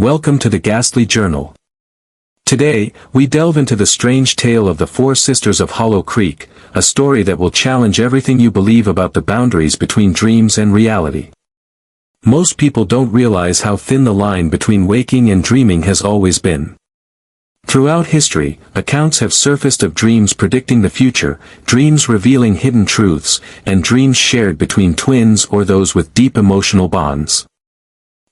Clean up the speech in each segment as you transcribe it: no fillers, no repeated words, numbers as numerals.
Welcome to the Ghastly Journal. Today, we delve into the strange tale of the four sisters of Hollow Creek, a story that will challenge everything you believe about the boundaries between dreams and reality. Most people don't realize how thin the line between waking and dreaming has always been. Throughout history, accounts have surfaced of dreams predicting the future, dreams revealing hidden truths, and dreams shared between twins or those with deep emotional bonds.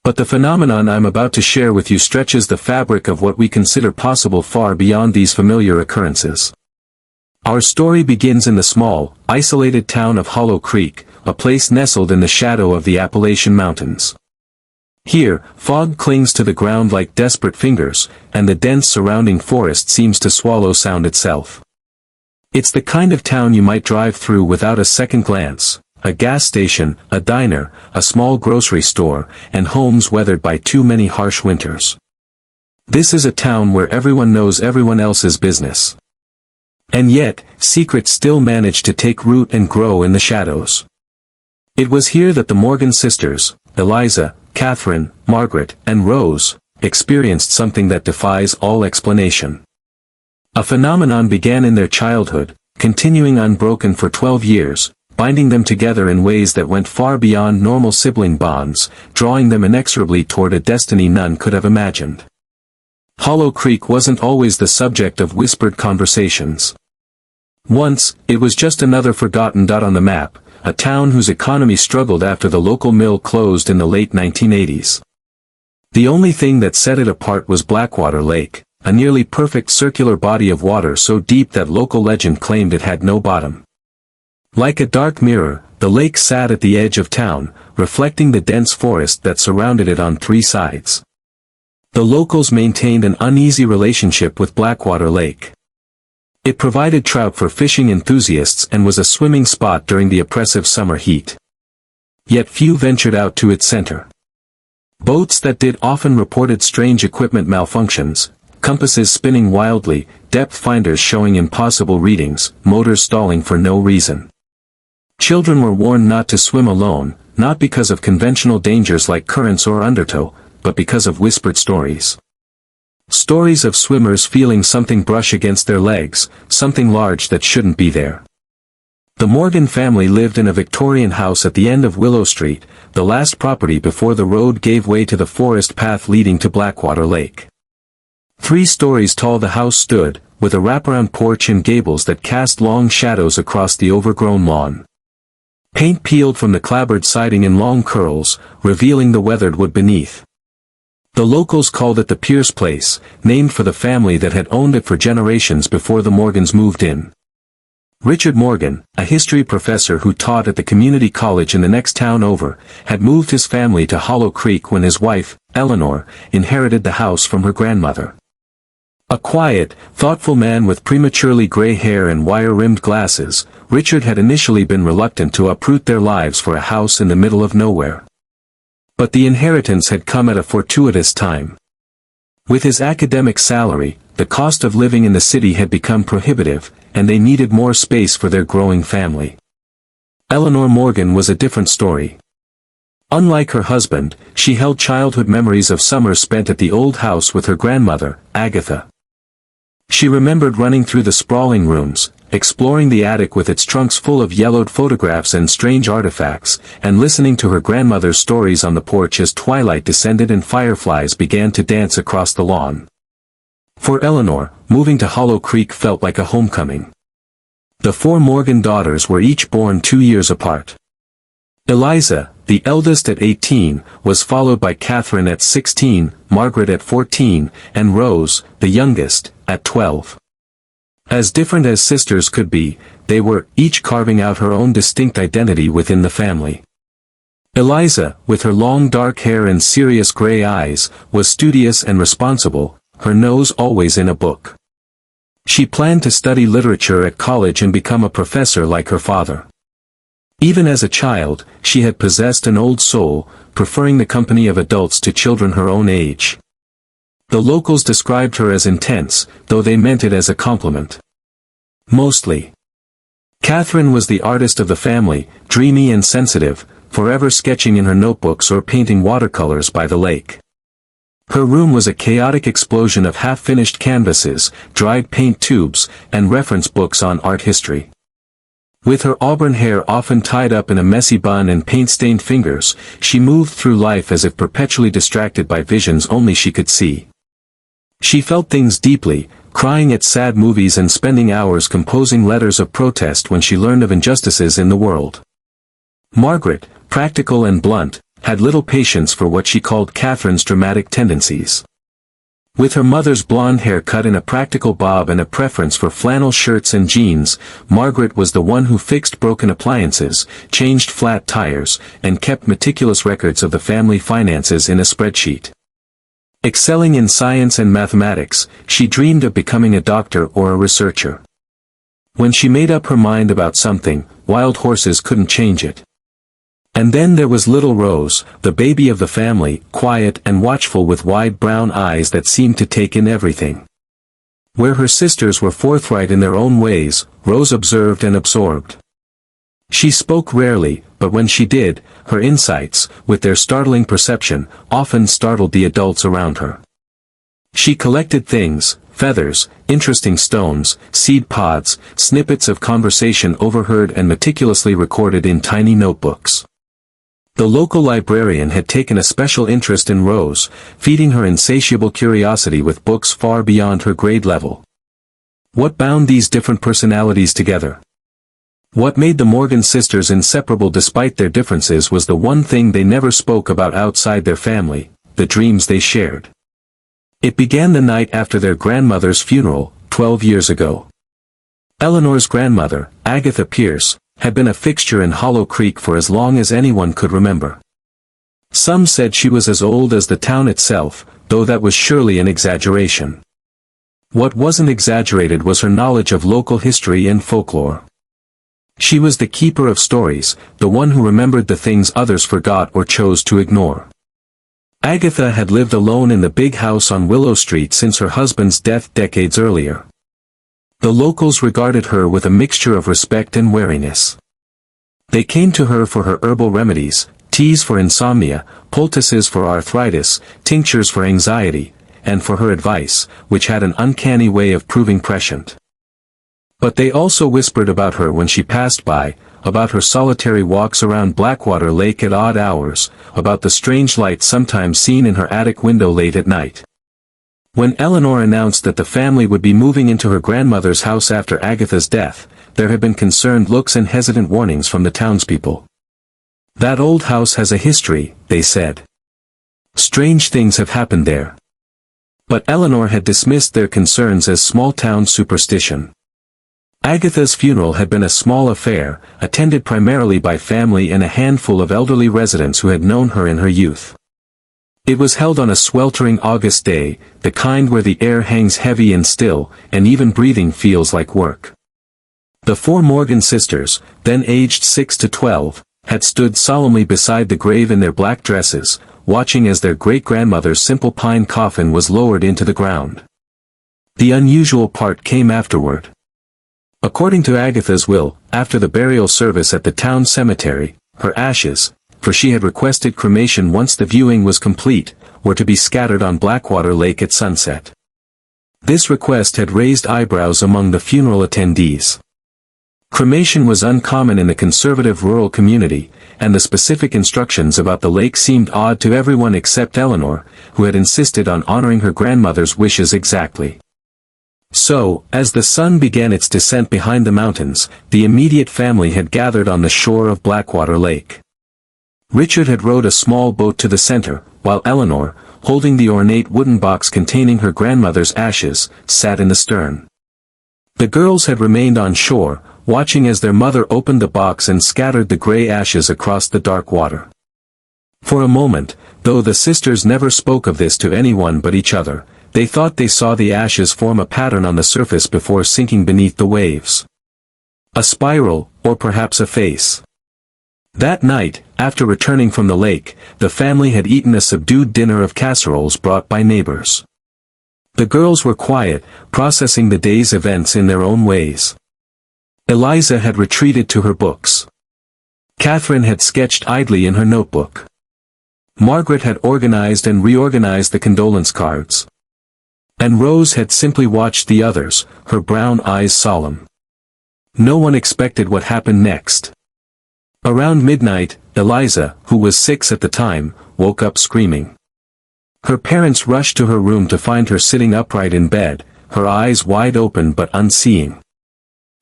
But the phenomenon I'm about to share with you stretches the fabric of what we consider possible far beyond these familiar occurrences. Our story begins in the small, isolated town of Hollow Creek, a place nestled in the shadow of the Appalachian Mountains. Here, fog clings to the ground like desperate fingers, and the dense surrounding forest seems to swallow sound itself. It's the kind of town you might drive through without a second glance. A gas station, a diner, a small grocery store, and homes weathered by too many harsh winters. This is a town where everyone knows everyone else's business. And yet, secrets still manage to take root and grow in the shadows. It was here that the Morgan sisters, Eliza, Catherine, Margaret, and Rose, experienced something that defies all explanation. A phenomenon began in their childhood, continuing unbroken for 12 years, binding them together in ways that went far beyond normal sibling bonds, drawing them inexorably toward a destiny none could have imagined. Hollow Creek wasn't always the subject of whispered conversations. Once, it was just another forgotten dot on the map, a town whose economy struggled after the local mill closed in the late 1980s. The only thing that set it apart was Blackwater Lake, a nearly perfect circular body of water so deep that local legend claimed it had no bottom. Like a dark mirror, the lake sat at the edge of town, reflecting the dense forest that surrounded it on three sides. The locals maintained an uneasy relationship with Blackwater Lake. It provided trout for fishing enthusiasts and was a swimming spot during the oppressive summer heat. Yet few ventured out to its center. Boats that did often reported strange equipment malfunctions, compasses spinning wildly, depth finders showing impossible readings, motors stalling for no reason. Children were warned not to swim alone, not because of conventional dangers like currents or undertow, but because of whispered stories. Stories of swimmers feeling something brush against their legs, something large that shouldn't be there. The Morgan family lived in a Victorian house at the end of Willow Street, the last property before the road gave way to the forest path leading to Blackwater Lake. 3 stories tall the house stood, with a wraparound porch and gables that cast long shadows across the overgrown lawn. Paint peeled from the clapboard siding in long curls, revealing the weathered wood beneath. The locals called it the Pierce Place, named for the family that had owned it for generations before the Morgans moved in. Richard Morgan, a history professor who taught at the community college in the next town over, had moved his family to Hollow Creek when his wife, Eleanor, inherited the house from her grandmother. A quiet, thoughtful man with prematurely gray hair and wire-rimmed glasses, Richard had initially been reluctant to uproot their lives for a house in the middle of nowhere. But the inheritance had come at a fortuitous time. With his academic salary, the cost of living in the city had become prohibitive, and they needed more space for their growing family. Eleanor Morgan was a different story. Unlike her husband, she held childhood memories of summers spent at the old house with her grandmother, Agatha. She remembered running through the sprawling rooms, exploring the attic with its trunks full of yellowed photographs and strange artifacts, and listening to her grandmother's stories on the porch as twilight descended and fireflies began to dance across the lawn. For Eleanor, moving to Hollow Creek felt like a homecoming. The 4 Morgan daughters were each born 2 years apart. Eliza, the eldest at 18, was followed by Catherine at 16, Margaret at 14, and Rose, the youngest, at 12. As different as sisters could be, they were each carving out her own distinct identity within the family. Eliza, with her long dark hair and serious gray eyes, was studious and responsible, her nose always in a book. She planned to study literature at college and become a professor like her father. Even as a child, she had possessed an old soul, preferring the company of adults to children her own age. The locals described her as intense, though they meant it as a compliment. Mostly. Catherine was the artist of the family, dreamy and sensitive, forever sketching in her notebooks or painting watercolors by the lake. Her room was a chaotic explosion of half-finished canvases, dried paint tubes, and reference books on art history. With her auburn hair often tied up in a messy bun and paint-stained fingers, she moved through life as if perpetually distracted by visions only she could see. She felt things deeply, crying at sad movies and spending hours composing letters of protest when she learned of injustices in the world. Margaret, practical and blunt, had little patience for what she called Catherine's dramatic tendencies. With her mother's blonde hair cut in a practical bob and a preference for flannel shirts and jeans, Margaret was the one who fixed broken appliances, changed flat tires, and kept meticulous records of the family finances in a spreadsheet. Excelling in science and mathematics, she dreamed of becoming a doctor or a researcher. When she made up her mind about something, wild horses couldn't change it. And then there was little Rose, the baby of the family, quiet and watchful with wide brown eyes that seemed to take in everything. Where her sisters were forthright in their own ways, Rose observed and absorbed. She spoke rarely, but when she did, her insights, with their startling perception, often startled the adults around her. She collected things, feathers, interesting stones, seed pods, snippets of conversation overheard and meticulously recorded in tiny notebooks. The local librarian had taken a special interest in Rose, feeding her insatiable curiosity with books far beyond her grade level. What bound these different personalities together? What made the Morgan sisters inseparable despite their differences was the one thing they never spoke about outside their family, the dreams they shared. It began the night after their grandmother's funeral, 12 years ago. Eleanor's grandmother, Agatha Pierce, had been a fixture in Hollow Creek for as long as anyone could remember. Some said she was as old as the town itself, though that was surely an exaggeration. What wasn't exaggerated was her knowledge of local history and folklore. She was the keeper of stories, the one who remembered the things others forgot or chose to ignore. Agatha had lived alone in the big house on Willow Street since her husband's death decades earlier. The locals regarded her with a mixture of respect and wariness. They came to her for her herbal remedies, teas for insomnia, poultices for arthritis, tinctures for anxiety, and for her advice, which had an uncanny way of proving prescient. But they also whispered about her when she passed by, about her solitary walks around Blackwater Lake at odd hours, about the strange light sometimes seen in her attic window late at night. When Eleanor announced that the family would be moving into her grandmother's house after Agatha's death, there had been concerned looks and hesitant warnings from the townspeople. "That old house has a history," they said. "Strange things have happened there." But Eleanor had dismissed their concerns as small-town superstition. Agatha's funeral had been a small affair, attended primarily by family and a handful of elderly residents who had known her in her youth. It was held on a sweltering August day, the kind where the air hangs heavy and still, and even breathing feels like work. The four Morgan sisters, then aged 6 to 12, had stood solemnly beside the grave in their black dresses, watching as their great-grandmother's simple pine coffin was lowered into the ground. The unusual part came afterward. According to Agatha's will, after the burial service at the town cemetery, her ashes, for she had requested cremation once the viewing was complete, were to be scattered on Blackwater Lake at sunset. This request had raised eyebrows among the funeral attendees. Cremation was uncommon in the conservative rural community, and the specific instructions about the lake seemed odd to everyone except Eleanor, who had insisted on honoring her grandmother's wishes exactly. So, as the sun began its descent behind the mountains, the immediate family had gathered on the shore of Blackwater Lake. Richard had rowed a small boat to the center, while Eleanor, holding the ornate wooden box containing her grandmother's ashes, sat in the stern. The girls had remained on shore, watching as their mother opened the box and scattered the gray ashes across the dark water. For a moment, though the sisters never spoke of this to anyone but each other, they thought they saw the ashes form a pattern on the surface before sinking beneath the waves. A spiral, or perhaps a face. That night, after returning from the lake, the family had eaten a subdued dinner of casseroles brought by neighbors. The girls were quiet, processing the day's events in their own ways. Eliza had retreated to her books. Catherine had sketched idly in her notebook. Margaret had organized and reorganized the condolence cards. And Rose had simply watched the others, her brown eyes solemn. No one expected what happened next. Around midnight, Eliza, who was 6 at the time, woke up screaming. Her parents rushed to her room to find her sitting upright in bed, her eyes wide open but unseeing.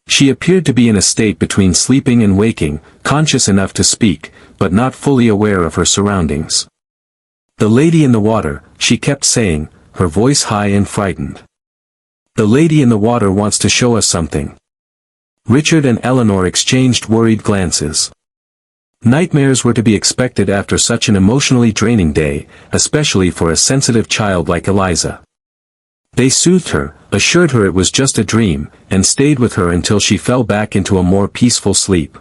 She appeared to be in a state between sleeping and waking, conscious enough to speak, but not fully aware of her surroundings. "The lady in the water," she kept saying, her voice high and frightened. "The lady in the water wants to show us something." Richard and Eleanor exchanged worried glances. Nightmares were to be expected after such an emotionally draining day, especially for a sensitive child like Eliza. They soothed her, assured her it was just a dream, and stayed with her until she fell back into a more peaceful sleep.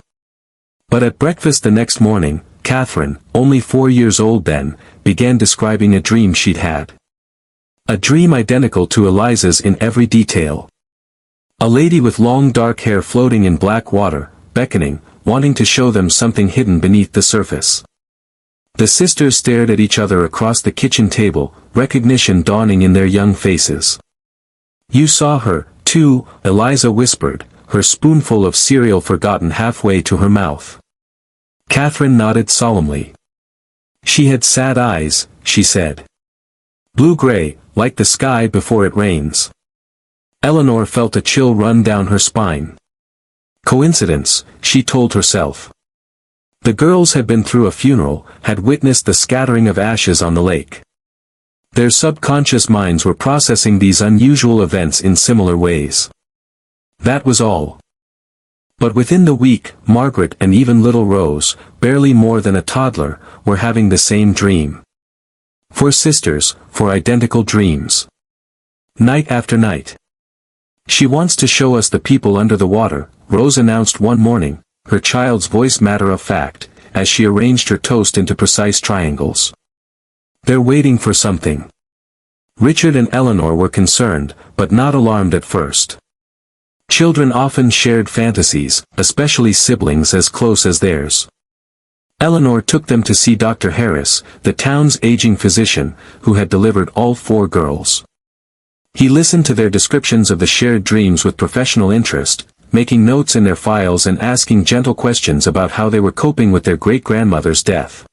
But at breakfast the next morning, Catherine, only 4 years old then, began describing a dream she'd had. A dream identical to Eliza's in every detail. A lady with long dark hair floating in black water, beckoning, wanting to show them something hidden beneath the surface. The sisters stared at each other across the kitchen table, recognition dawning in their young faces. "You saw her, too," Eliza whispered, her spoonful of cereal forgotten halfway to her mouth. Catherine nodded solemnly. "She had sad eyes," she said. "Blue-gray, like the sky before it rains." Eleanor felt a chill run down her spine. Coincidence, she told herself. The girls had been through a funeral, had witnessed the scattering of ashes on the lake. Their subconscious minds were processing these unusual events in similar ways. That was all. But within the week, Margaret and even little Rose, barely more than a toddler, were having the same dream. 4 sisters, 4 identical dreams. Night after night. "She wants to show us the people under the water," Rose announced one morning, her child's voice matter-of-fact, as she arranged her toast into precise triangles. "They're waiting for something." Richard and Eleanor were concerned, but not alarmed at first. Children often shared fantasies, especially siblings as close as theirs. Eleanor took them to see Dr. Harris, the town's aging physician, who had delivered all 4 girls. He listened to their descriptions of the shared dreams with professional interest, making notes in their files and asking gentle questions about how they were coping with their great-grandmother's death.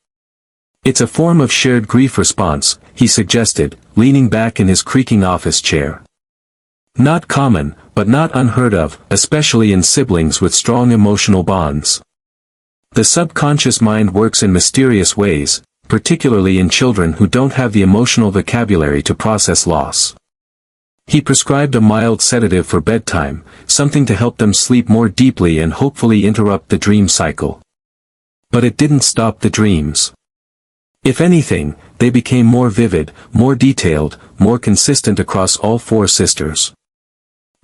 "It's a form of shared grief response," he suggested, leaning back in his creaking office chair. "Not common, but not unheard of, especially in siblings with strong emotional bonds. The subconscious mind works in mysterious ways, particularly in children who don't have the emotional vocabulary to process loss." He prescribed a mild sedative for bedtime, something to help them sleep more deeply and hopefully interrupt the dream cycle. But it didn't stop the dreams. If anything, they became more vivid, more detailed, more consistent across all 4 sisters.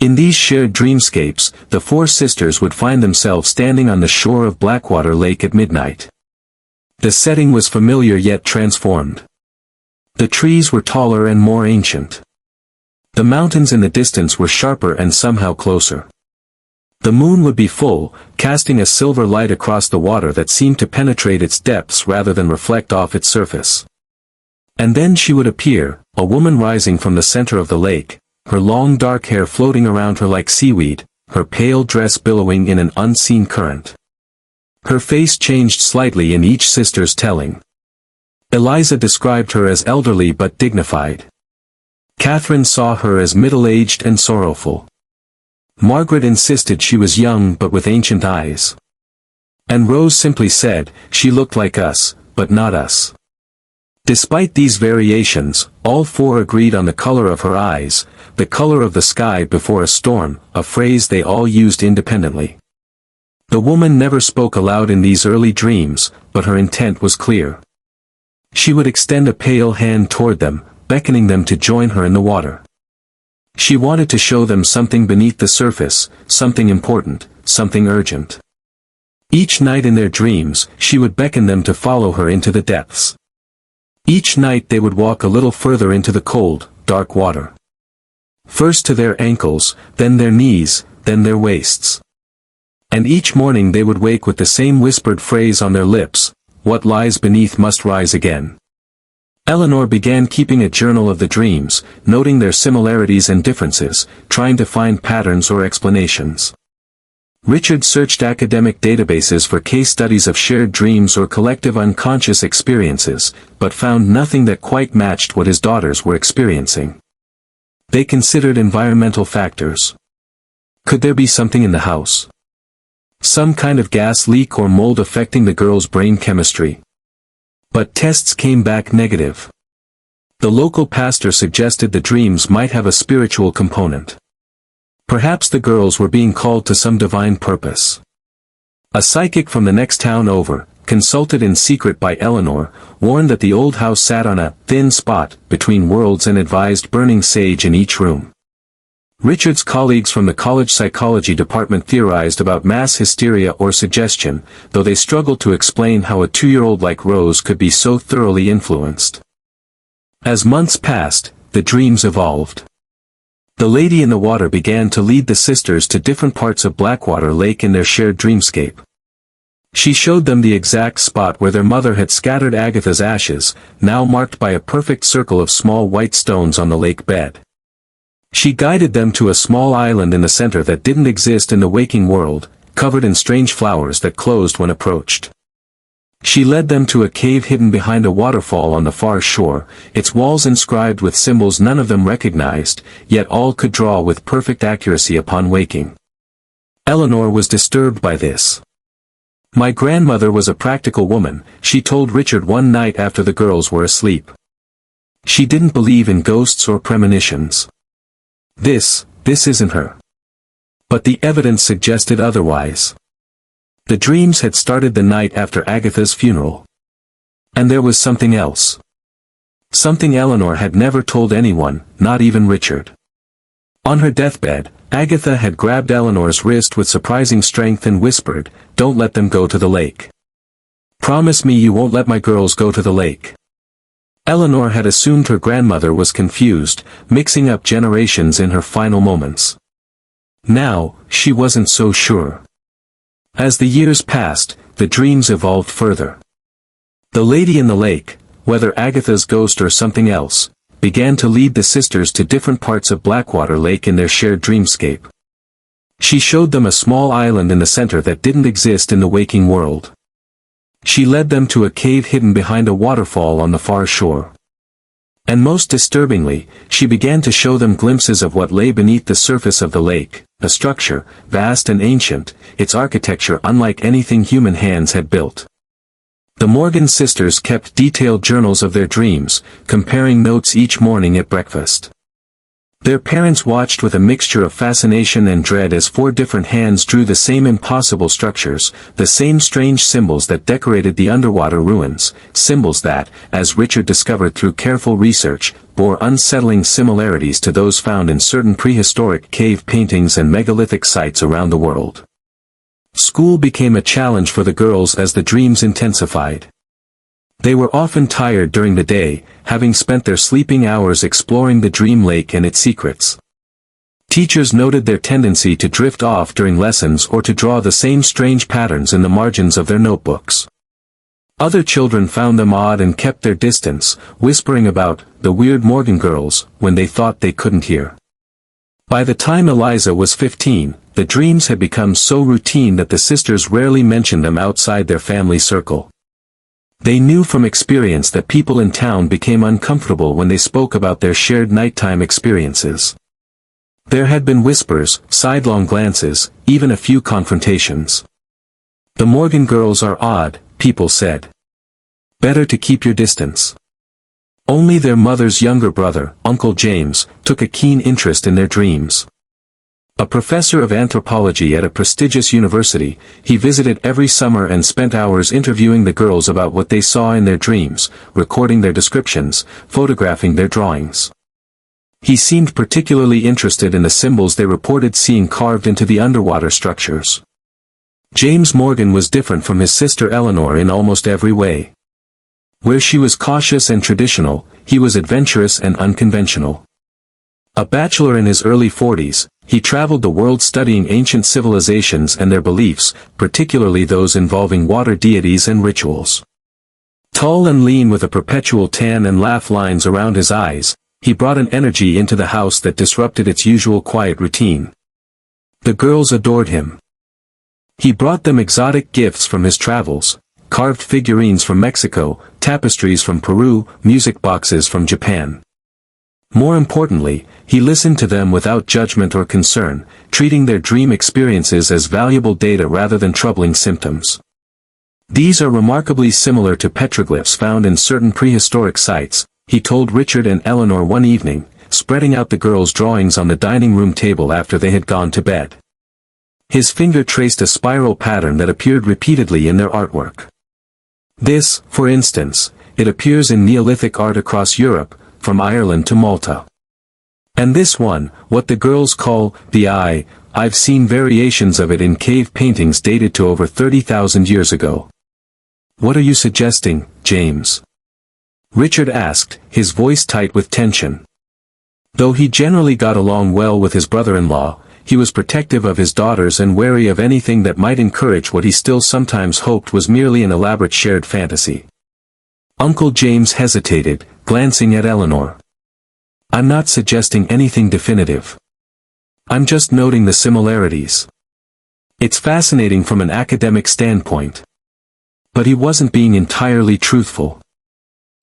In these shared dreamscapes, the 4 sisters would find themselves standing on the shore of Blackwater Lake at midnight. The setting was familiar yet transformed. The trees were taller and more ancient. The mountains in the distance were sharper and somehow closer. The moon would be full, casting a silver light across the water that seemed to penetrate its depths rather than reflect off its surface. And then she would appear, a woman rising from the center of the lake, her long dark hair floating around her like seaweed, her pale dress billowing in an unseen current. Her face changed slightly in each sister's telling. Eliza described her as elderly but dignified. Catherine saw her as middle-aged and sorrowful. Margaret insisted she was young but with ancient eyes. And Rose simply said, she looked like us, but not us. Despite these variations, all 4 agreed on the color of her eyes, the color of the sky before a storm, a phrase they all used independently. The woman never spoke aloud in these early dreams, but her intent was clear. She would extend a pale hand toward them, beckoning them to join her in the water. She wanted to show them something beneath the surface, something important, something urgent. Each night in their dreams, she would beckon them to follow her into the depths. Each night they would walk a little further into the cold, dark water. First to their ankles, then their knees, then their waists. And each morning they would wake with the same whispered phrase on their lips, "What lies beneath must rise again." Eleanor began keeping a journal of the dreams, noting their similarities and differences, trying to find patterns or explanations. Richard searched academic databases for case studies of shared dreams or collective unconscious experiences, but found nothing that quite matched what his daughters were experiencing. They considered environmental factors. Could there be something in the house? Some kind of gas leak or mold affecting the girls' brain chemistry? But tests came back negative. The local pastor suggested the dreams might have a spiritual component. Perhaps the girls were being called to some divine purpose. A psychic from the next town over, consulted in secret by Eleanor, warned that the old house sat on a thin spot between worlds and advised burning sage in each room. Richard's colleagues from the college psychology department theorized about mass hysteria or suggestion, though they struggled to explain how a 2-year-old like Rose could be so thoroughly influenced. As months passed, the dreams evolved. The lady in the water began to lead the sisters to different parts of Blackwater Lake in their shared dreamscape. She showed them the exact spot where their mother had scattered Agatha's ashes, now marked by a perfect circle of small white stones on the lake bed. She guided them to a small island in the center that didn't exist in the waking world, covered in strange flowers that closed when approached. She led them to a cave hidden behind a waterfall on the far shore, its walls inscribed with symbols none of them recognized, yet all could draw with perfect accuracy upon waking. Eleanor was disturbed by this. "My grandmother was a practical woman," she told Richard one night after the girls were asleep. "She didn't believe in ghosts or premonitions. This isn't her." But the evidence suggested otherwise. The dreams had started the night after Agatha's funeral. And there was something else. Something Eleanor had never told anyone, not even Richard. On her deathbed, Agatha had grabbed Eleanor's wrist with surprising strength and whispered, "Don't let them go to the lake. Promise me you won't let my girls go to the lake." Eleanor had assumed her grandmother was confused, mixing up generations in her final moments. Now, she wasn't so sure. As the years passed, the dreams evolved further. The lady in the lake, whether Agatha's ghost or something else, began to lead the sisters to different parts of Blackwater Lake in their shared dreamscape. She showed them a small island in the center that didn't exist in the waking world. She led them to a cave hidden behind a waterfall on the far shore. And most disturbingly, she began to show them glimpses of what lay beneath the surface of the lake, a structure, vast and ancient, its architecture unlike anything human hands had built. The Morgan sisters kept detailed journals of their dreams, comparing notes each morning at breakfast. Their parents watched with a mixture of fascination and dread as 4 different hands drew the same impossible structures, the same strange symbols that decorated the underwater ruins, symbols that, as Richard discovered through careful research, bore unsettling similarities to those found in certain prehistoric cave paintings and megalithic sites around the world. School became a challenge for the girls as the dreams intensified. They were often tired during the day, having spent their sleeping hours exploring the dream lake and its secrets. Teachers noted their tendency to drift off during lessons or to draw the same strange patterns in the margins of their notebooks. Other children found them odd and kept their distance, whispering about the weird Morgan girls when they thought they couldn't hear. By the time Eliza was 15, the dreams had become so routine that the sisters rarely mentioned them outside their family circle. They knew from experience that people in town became uncomfortable when they spoke about their shared nighttime experiences. There had been whispers, sidelong glances, even a few confrontations. "The Morgan girls are odd," people said. "Better to keep your distance." Only their mother's younger brother, Uncle James, took a keen interest in their dreams. A professor of anthropology at a prestigious university, he visited every summer and spent hours interviewing the girls about what they saw in their dreams, recording their descriptions, photographing their drawings. He seemed particularly interested in the symbols they reported seeing carved into the underwater structures. James Morgan was different from his sister Eleanor in almost every way. Where she was cautious and traditional, he was adventurous and unconventional. A bachelor in his early 40s, he traveled the world studying ancient civilizations and their beliefs, particularly those involving water deities and rituals. Tall and lean with a perpetual tan and laugh lines around his eyes, he brought an energy into the house that disrupted its usual quiet routine. The girls adored him. He brought them exotic gifts from his travels, carved figurines from Mexico, tapestries from Peru, music boxes from Japan. More importantly, he listened to them without judgment or concern, treating their dream experiences as valuable data rather than troubling symptoms. These are remarkably similar to petroglyphs found in certain prehistoric sites, he told Richard and Eleanor one evening, spreading out the girls' drawings on the dining room table after they had gone to bed. His finger traced a spiral pattern that appeared repeatedly in their artwork. This, for instance, it appears in Neolithic art across Europe, from Ireland to Malta. And this one, what the girls call the eye, I've seen variations of it in cave paintings dated to over 30,000 years ago. What are you suggesting, James? Richard asked, his voice tight with tension. Though he generally got along well with his brother-in-law, he was protective of his daughters and wary of anything that might encourage what he still sometimes hoped was merely an elaborate shared fantasy. Uncle James hesitated, glancing at Eleanor. I'm not suggesting anything definitive. I'm just noting the similarities. It's fascinating from an academic standpoint. But he wasn't being entirely truthful.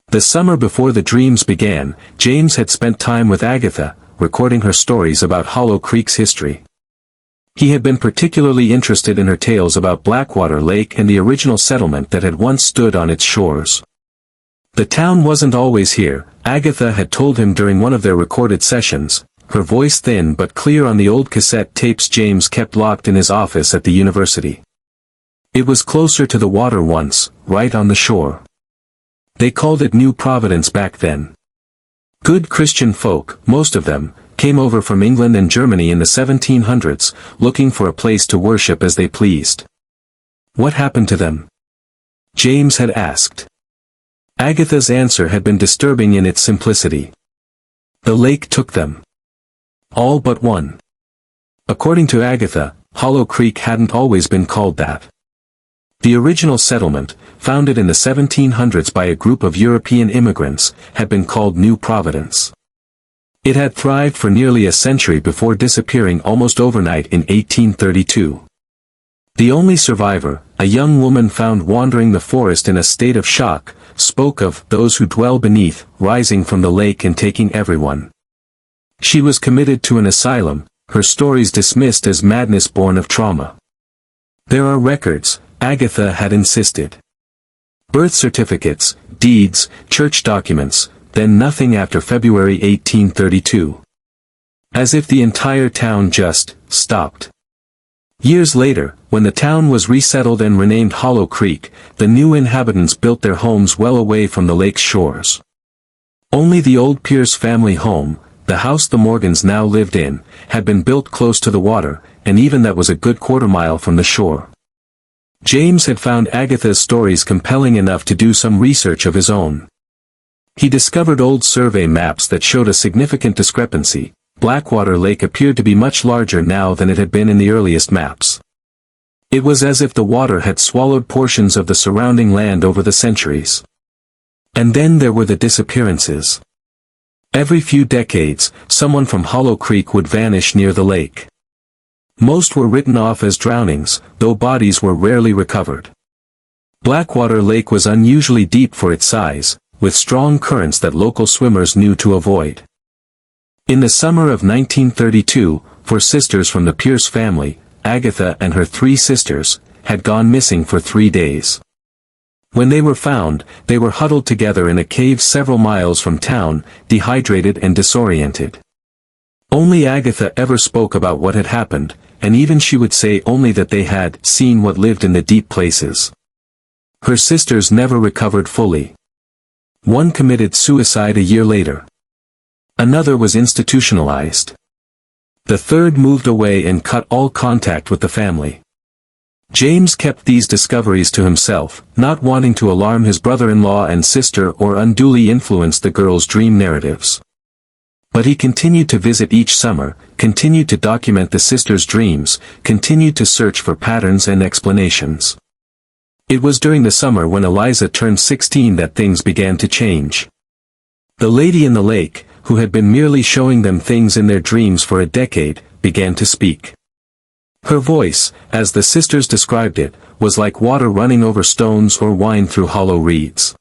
The summer before the dreams began, James had spent time with Agatha, recording her stories about Hollow Creek's history. He had been particularly interested in her tales about Blackwater Lake and the original settlement that had once stood on its shores. The town wasn't always here, Agatha had told him during one of their recorded sessions, her voice thin but clear on the old cassette tapes James kept locked in his office at the university. It was closer to the water once, right on the shore. They called it New Providence back then. Good Christian folk, most of them, came over from England and Germany in the 1700s, looking for a place to worship as they pleased. What happened to them? James had asked. Agatha's answer had been disturbing in its simplicity. The lake took them. All but one. According to Agatha, Hollow Creek hadn't always been called that. The original settlement, founded in the 1700s by a group of European immigrants, had been called New Providence. It had thrived for nearly a century before disappearing almost overnight in 1832. The only survivor, a young woman found wandering the forest in a state of shock, spoke of those who dwell beneath, rising from the lake and taking everyone. She was committed to an asylum, her stories dismissed as madness born of trauma. There are records, Agatha had insisted. Birth certificates, deeds, church documents, then nothing after February 1832. As if the entire town just stopped. Years later, when the town was resettled and renamed Hollow Creek, the new inhabitants built their homes well away from the lake's shores. Only the old Pierce family home, the house the Morgans now lived in, had been built close to the water, and even that was a good quarter-mile from the shore. James had found Agatha's stories compelling enough to do some research of his own. He discovered old survey maps that showed a significant discrepancy. Blackwater Lake appeared to be much larger now than it had been in the earliest maps. It was as if the water had swallowed portions of the surrounding land over the centuries. And then there were the disappearances. Every few decades, someone from Hollow Creek would vanish near the lake. Most were written off as drownings, though bodies were rarely recovered. Blackwater Lake was unusually deep for its size, with strong currents that local swimmers knew to avoid. In the summer of 1932, 4 sisters from the Pierce family, Agatha and her 3 sisters, had gone missing for 3 days. When they were found, they were huddled together in a cave several miles from town, dehydrated and disoriented. Only Agatha ever spoke about what had happened, and even she would say only that they had seen what lived in the deep places. Her sisters never recovered fully. One committed suicide a year later. Another was institutionalized. The third moved away and cut all contact with the family. James kept these discoveries to himself, not wanting to alarm his brother-in-law and sister or unduly influence the girls' dream narratives. But he continued to visit each summer, continued to document the sisters' dreams, continued to search for patterns and explanations. It was during the summer when Eliza turned 16 that things began to change. The lady in the lake, who had been merely showing them things in their dreams for a decade, began to speak. Her voice, as the sisters described it, was like water running over stones or wine through hollow reeds.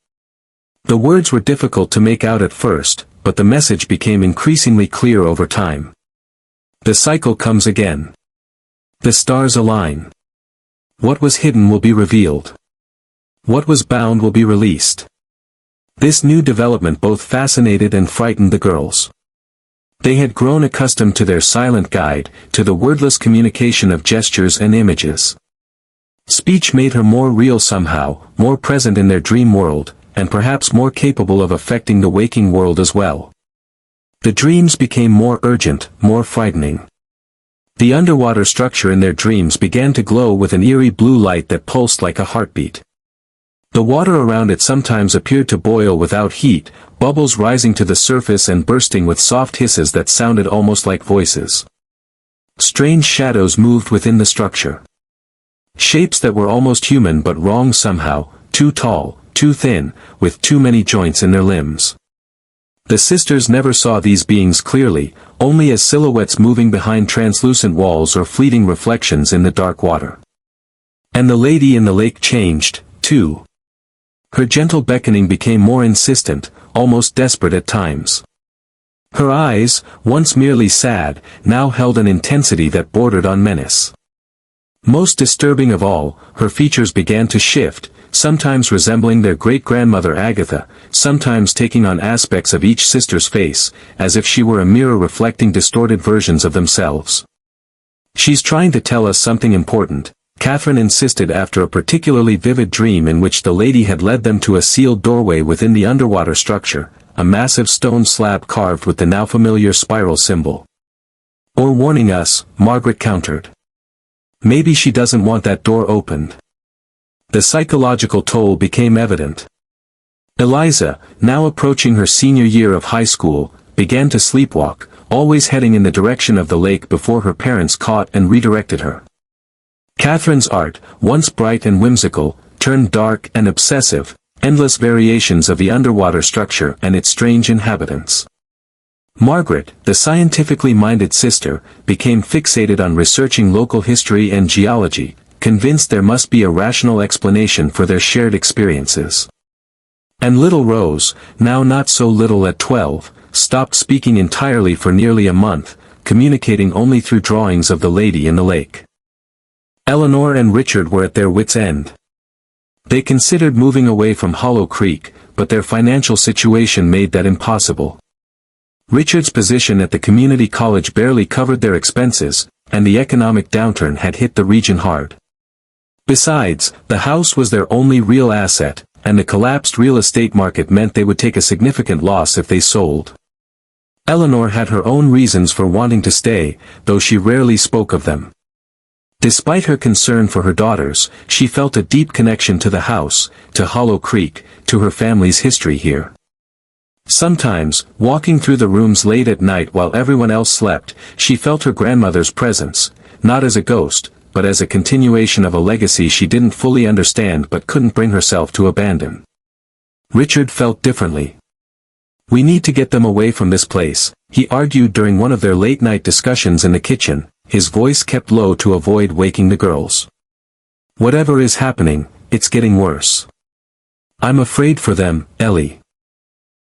The words were difficult to make out at first, but the message became increasingly clear over time. The cycle comes again. The stars align. What was hidden will be revealed. What was bound will be released. This new development both fascinated and frightened the girls. They had grown accustomed to their silent guide, to the wordless communication of gestures and images. Speech made her more real somehow, more present in their dream world, and perhaps more capable of affecting the waking world as well. The dreams became more urgent, more frightening. The underwater structure in their dreams began to glow with an eerie blue light that pulsed like a heartbeat. The water around it sometimes appeared to boil without heat, bubbles rising to the surface and bursting with soft hisses that sounded almost like voices. Strange shadows moved within the structure. Shapes that were almost human but wrong somehow, too tall, too thin, with too many joints in their limbs. The sisters never saw these beings clearly, only as silhouettes moving behind translucent walls or fleeting reflections in the dark water. And the lady in the lake changed, too. Her gentle beckoning became more insistent, almost desperate at times. Her eyes, once merely sad, now held an intensity that bordered on menace. Most disturbing of all, her features began to shift, sometimes resembling their great-grandmother Agatha, sometimes taking on aspects of each sister's face, as if she were a mirror reflecting distorted versions of themselves. "She's trying to tell us something important," Catherine insisted after a particularly vivid dream in which the lady had led them to a sealed doorway within the underwater structure, a massive stone slab carved with the now familiar spiral symbol. "Or warning us," Margaret countered. "Maybe she doesn't want that door opened." The psychological toll became evident. Eliza, now approaching her senior year of high school, began to sleepwalk, always heading in the direction of the lake before her parents caught and redirected her. Catherine's art, once bright and whimsical, turned dark and obsessive, endless variations of the underwater structure and its strange inhabitants. Margaret, the scientifically minded sister, became fixated on researching local history and geology, convinced there must be a rational explanation for their shared experiences. And little Rose, now not so little at 12, stopped speaking entirely for nearly a month, communicating only through drawings of the lady in the lake. Eleanor and Richard were at their wits' end. They considered moving away from Hollow Creek, but their financial situation made that impossible. Richard's position at the community college barely covered their expenses, and the economic downturn had hit the region hard. Besides, the house was their only real asset, and the collapsed real estate market meant they would take a significant loss if they sold. Eleanor had her own reasons for wanting to stay, though she rarely spoke of them. Despite her concern for her daughters, she felt a deep connection to the house, to Hollow Creek, to her family's history here. Sometimes, walking through the rooms late at night while everyone else slept, she felt her grandmother's presence, not as a ghost, but as a continuation of a legacy she didn't fully understand but couldn't bring herself to abandon. Richard felt differently. "We need to get them away from this place," he argued during one of their late-night discussions in the kitchen, his voice kept low to avoid waking the girls. "Whatever is happening, it's getting worse. I'm afraid for them, Ellie."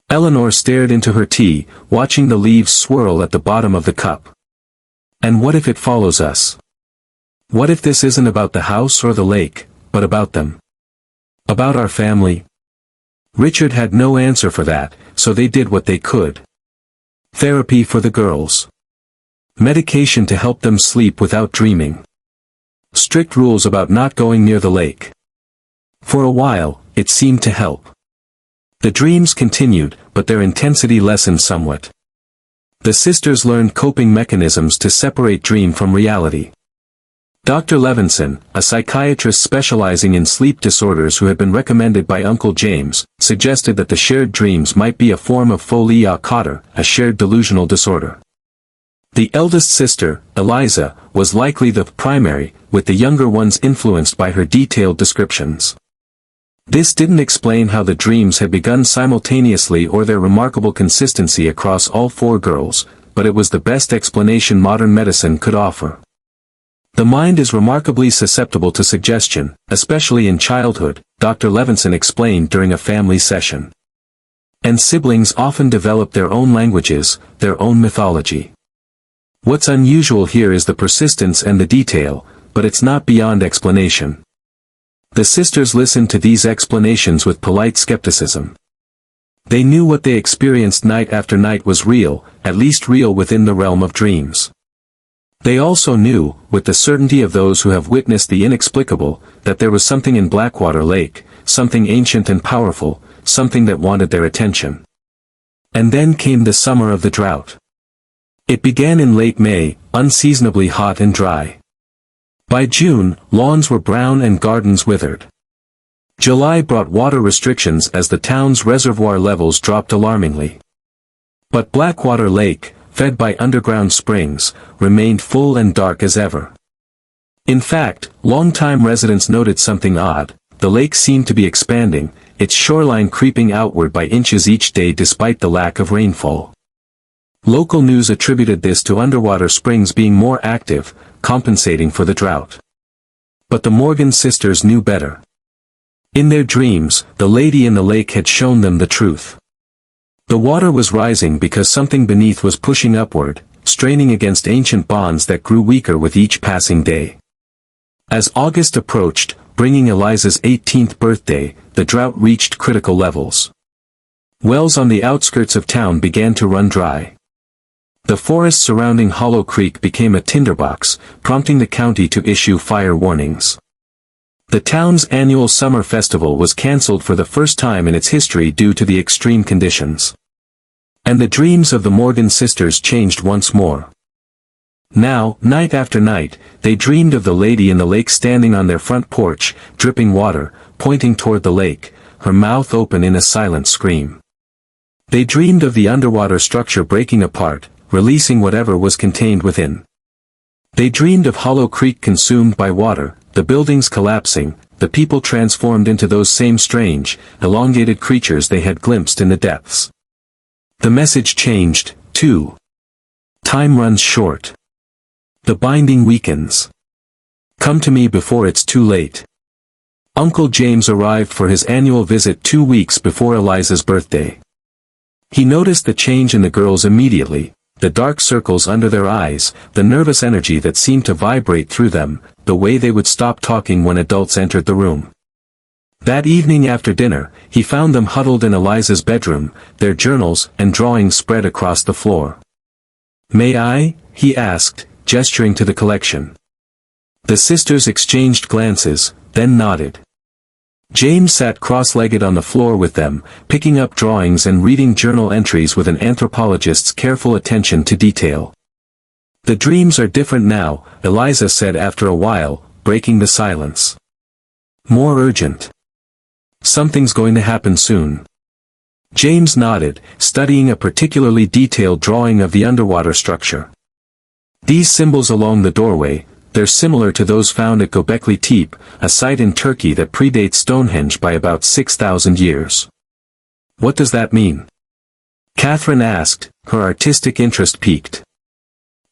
Eleanor stared into her tea, watching the leaves swirl at the bottom of the cup. "And what if it follows us? What if this isn't about the house or the lake, but about them? About our family?" Richard had no answer for that, so they did what they could. Therapy for the girls. Medication to help them sleep without dreaming. Strict rules about not going near the lake. For a while, it seemed to help. The dreams continued, but their intensity lessened somewhat. The sisters learned coping mechanisms to separate dream from reality. Dr. Levinson, a psychiatrist specializing in sleep disorders who had been recommended by Uncle James, suggested that the shared dreams might be a form of folie à quatre, a shared delusional disorder. The eldest sister, Eliza, was likely the primary, with the younger ones influenced by her detailed descriptions. This didn't explain how the dreams had begun simultaneously or their remarkable consistency across all four girls, but it was the best explanation modern medicine could offer. The mind is remarkably susceptible to suggestion, especially in childhood, Dr. Levinson explained during a family session. And siblings often develop their own languages, their own mythology. What's unusual here is the persistence and the detail, but it's not beyond explanation. The sisters listened to these explanations with polite skepticism. They knew what they experienced night after night was real, at least real within the realm of dreams. They also knew, with the certainty of those who have witnessed the inexplicable, that there was something in Blackwater Lake, something ancient and powerful, something that wanted their attention. And then came the summer of the drought. It began in late May, unseasonably hot and dry. By June, lawns were brown and gardens withered. July brought water restrictions as the town's reservoir levels dropped alarmingly. But Blackwater Lake, fed by underground springs, remained full and dark as ever. In fact, longtime residents noted something odd. The lake seemed to be expanding, its shoreline creeping outward by inches each day despite the lack of rainfall. Local news attributed this to underwater springs being more active, compensating for the drought. But the Morgan sisters knew better. In their dreams, the lady in the lake had shown them the truth. The water was rising because something beneath was pushing upward, straining against ancient bonds that grew weaker with each passing day. As August approached, bringing Eliza's 18th birthday, the drought reached critical levels. Wells on the outskirts of town began to run dry. The forest surrounding Hollow Creek became a tinderbox, prompting the county to issue fire warnings. The town's annual summer festival was cancelled for the first time in its history due to the extreme conditions. And the dreams of the Morgan sisters changed once more. Now, night after night, they dreamed of the lady in the lake standing on their front porch, dripping water, pointing toward the lake, her mouth open in a silent scream. They dreamed of the underwater structure breaking apart, releasing whatever was contained within. They dreamed of Hollow Creek consumed by water, the buildings collapsing, the people transformed into those same strange, elongated creatures they had glimpsed in the depths. The message changed, too. Time runs short. The binding weakens. Come to me before it's too late. Uncle James arrived for his annual visit 2 weeks before Eliza's birthday. He noticed the change in the girls immediately. The dark circles under their eyes, the nervous energy that seemed to vibrate through them, the way they would stop talking when adults entered the room. That evening after dinner, he found them huddled in Eliza's bedroom, their journals and drawings spread across the floor. "May I?" he asked, gesturing to the collection. The sisters exchanged glances, then nodded. James sat cross-legged on the floor with them, picking up drawings and reading journal entries with an anthropologist's careful attention to detail. "The dreams are different now," Eliza said after a while, breaking the silence. "More urgent. Something's going to happen soon." James nodded, studying a particularly detailed drawing of the underwater structure. "These symbols along the doorway, they're similar to those found at Göbekli Tepe, a site in Turkey that predates Stonehenge by about 6,000 years. What does that mean?" Catherine asked, her artistic interest piqued.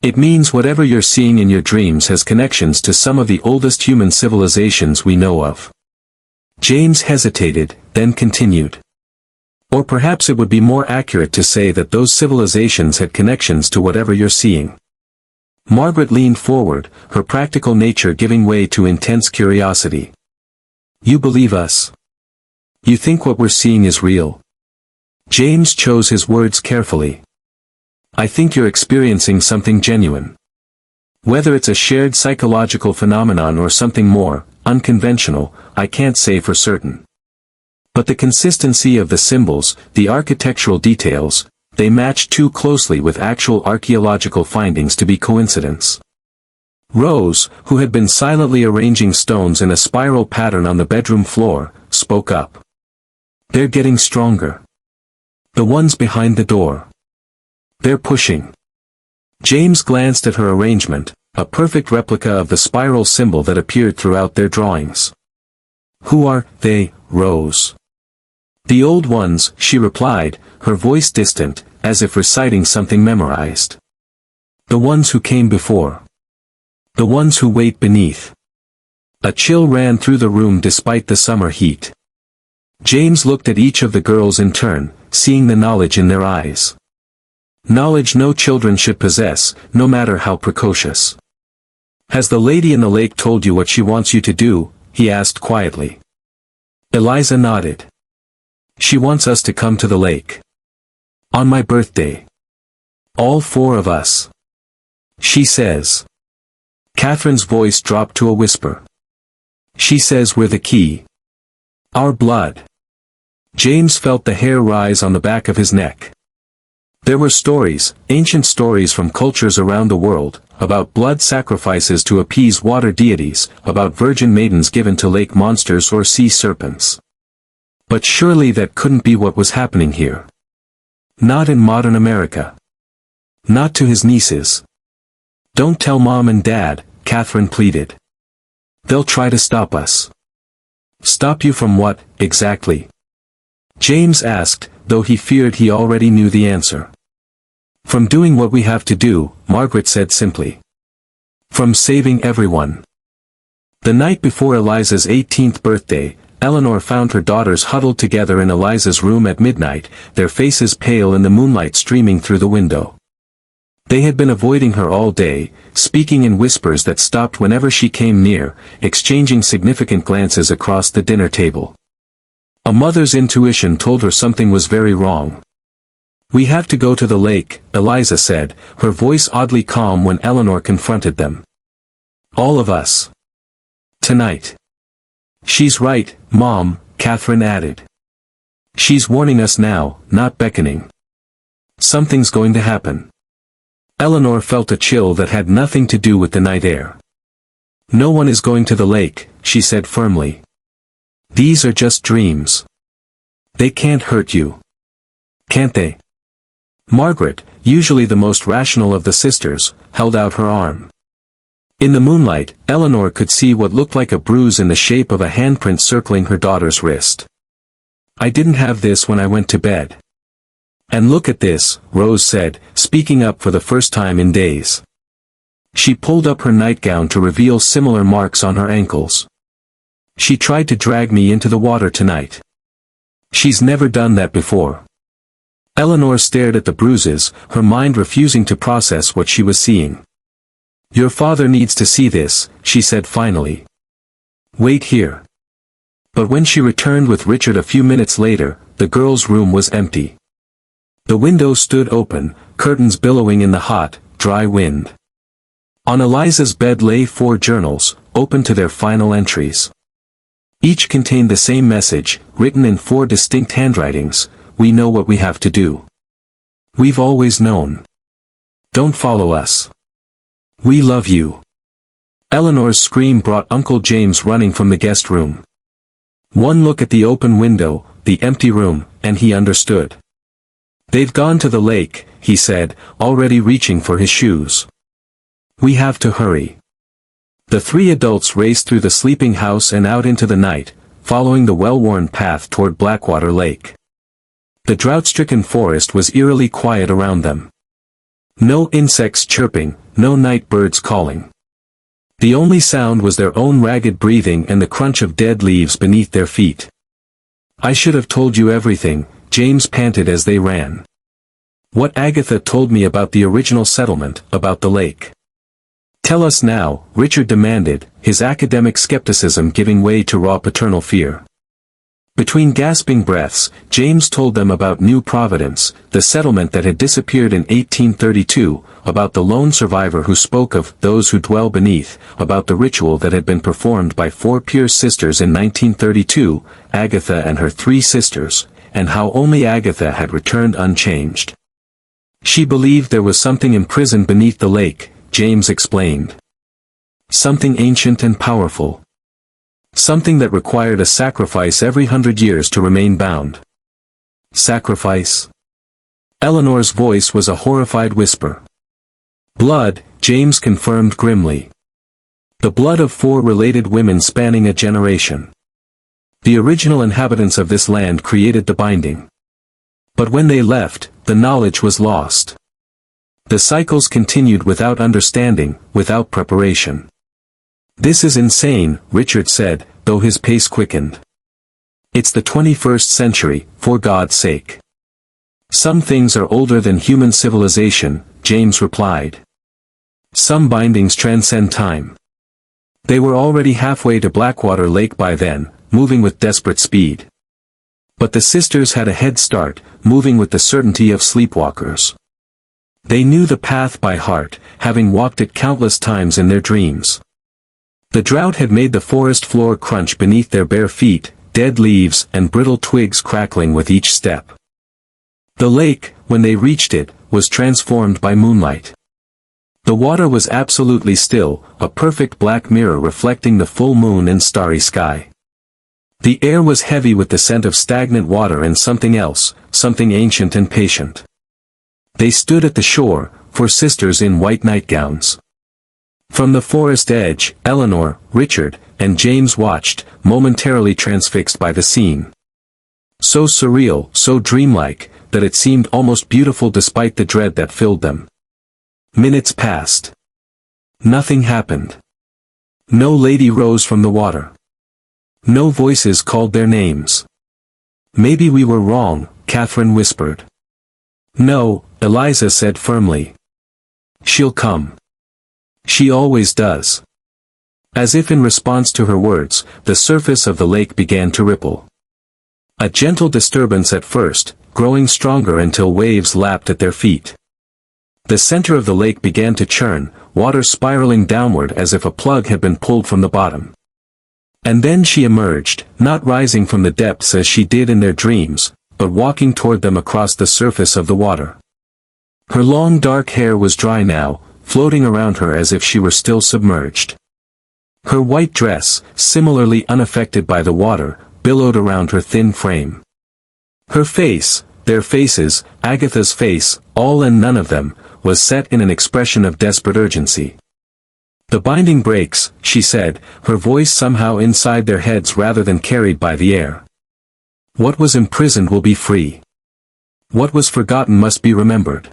"It means whatever you're seeing in your dreams has connections to some of the oldest human civilizations we know of." James hesitated, then continued. "Or perhaps it would be more accurate to say that those civilizations had connections to whatever you're seeing." Margaret leaned forward, her practical nature giving way to intense curiosity. "You believe us? You think what we're seeing is real?" James chose his words carefully. "I think you're experiencing something genuine. Whether it's a shared psychological phenomenon or something more unconventional, I can't say for certain. But the consistency of the symbols, the architectural details, they match too closely with actual archaeological findings to be coincidence." Rose, who had been silently arranging stones in a spiral pattern on the bedroom floor, spoke up. "They're getting stronger. The ones behind the door. They're pushing." James glanced at her arrangement, a perfect replica of the spiral symbol that appeared throughout their drawings. "Who are they?" Rose. The old ones, she replied, her voice distant, as if reciting something memorized. The ones who came before. The ones who wait beneath. A chill ran through the room despite the summer heat. James looked at each of the girls in turn, seeing the knowledge in their eyes. Knowledge no children should possess, no matter how precocious. "Has the lady in the lake told you what she wants you to do?" he asked quietly. Eliza nodded. "She wants us to come to the lake. On my birthday. All 4 of us. She says." Catherine's voice dropped to a whisper. "She says we're the key. Our blood." James felt the hair rise on the back of his neck. There were stories, ancient stories from cultures around the world, about blood sacrifices to appease water deities, about virgin maidens given to lake monsters or sea serpents. But surely that couldn't be what was happening here. Not in modern America. Not to his nieces. "Don't tell Mom and Dad," Catherine pleaded. "They'll try to stop us." "Stop you from what, exactly?" James asked, though he feared he already knew the answer. "From doing what we have to do," Margaret said simply. "From saving everyone." The night before Eliza's 18th birthday, Eleanor found her daughters huddled together in Eliza's room at midnight, their faces pale in the moonlight streaming through the window. They had been avoiding her all day, speaking in whispers that stopped whenever she came near, exchanging significant glances across the dinner table. A mother's intuition told her something was very wrong. "We have to go to the lake," Eliza said, her voice oddly calm when Eleanor confronted them. "All of us. Tonight." "She's right, Mom," Catherine added. "She's warning us now, not beckoning. Something's going to happen." Eleanor felt a chill that had nothing to do with the night air. "No one is going to the lake," she said firmly. "These are just dreams. They can't hurt you. Can't they?" Margaret, usually the most rational of the sisters, held out her arm. In the moonlight, Eleanor could see what looked like a bruise in the shape of a handprint circling her daughter's wrist. "I didn't have this when I went to bed." "And look at this," Rose said, speaking up for the first time in days. She pulled up her nightgown to reveal similar marks on her ankles. "She tried to drag me into the water tonight. She's never done that before." Eleanor stared at the bruises, her mind refusing to process what she was seeing. "Your father needs to see this," she said finally. "Wait here." But when she returned with Richard a few minutes later, the girls' room was empty. The window stood open, curtains billowing in the hot, dry wind. On Eliza's bed lay 4 journals, open to their final entries. Each contained the same message, written in 4 distinct handwritings: "We know what we have to do. We've always known. Don't follow us. We love you." Eleanor's scream brought Uncle James running from the guest room. One look at the open window, the empty room, and he understood. "They've gone to the lake," he said, already reaching for his shoes. "We have to hurry." The 3 adults raced through the sleeping house and out into the night, following the well-worn path toward Blackwater Lake. The drought-stricken forest was eerily quiet around them. No insects chirping, no night birds calling. The only sound was their own ragged breathing and the crunch of dead leaves beneath their feet. "I should have told you everything," James panted as they ran. "What Agatha told me about the original settlement, about the lake." "Tell us now," Richard demanded, his academic skepticism giving way to raw paternal fear. Between gasping breaths, James told them about New Providence, the settlement that had disappeared in 1832, about the lone survivor who spoke of "those who dwell beneath," about the ritual that had been performed by 4 Pierce sisters in 1932, Agatha and her 3 sisters, and how only Agatha had returned unchanged. "She believed there was something imprisoned beneath the lake," James explained. "Something ancient and powerful. Something that required a sacrifice every 100 years to remain bound." "Sacrifice?" Eleanor's voice was a horrified whisper. "Blood," James confirmed grimly. "The blood of 4 related women spanning a generation. The original inhabitants of this land created the binding. But when they left, the knowledge was lost. The cycles continued without understanding, without preparation. "This is insane," Richard said, though his pace quickened. "It's the 21st century, for God's sake." "Some things are older than human civilization," James replied. "Some bindings transcend time." They were already halfway to Blackwater Lake by then, moving with desperate speed. But the sisters had a head start, moving with the certainty of sleepwalkers. They knew the path by heart, having walked it countless times in their dreams. The drought had made the forest floor crunch beneath their bare feet, dead leaves and brittle twigs crackling with each step. The lake, when they reached it, was transformed by moonlight. The water was absolutely still, a perfect black mirror reflecting the full moon and starry sky. The air was heavy with the scent of stagnant water and something else, something ancient and patient. They stood at the shore, four sisters in white nightgowns. From the forest edge, Eleanor, Richard, and James watched, momentarily transfixed by the scene. So surreal, so dreamlike, that it seemed almost beautiful despite the dread that filled them. Minutes passed. Nothing happened. No lady rose from the water. No voices called their names. "Maybe we were wrong," Catherine whispered. "No," Eliza said firmly. "She'll come. She always does." As if in response to her words, the surface of the lake began to ripple. A gentle disturbance at first, growing stronger until waves lapped at their feet. The center of the lake began to churn, water spiraling downward as if a plug had been pulled from the bottom. And then she emerged, not rising from the depths as she did in their dreams, but walking toward them across the surface of the water. Her long dark hair was dry now, floating around her as if she were still submerged. Her white dress, similarly unaffected by the water, billowed around her thin frame. Her face, their faces, Agatha's face, all and none of them, was set in an expression of desperate urgency. "The binding breaks," she said, her voice somehow inside their heads rather than carried by the air. "What was imprisoned will be free. What was forgotten must be remembered."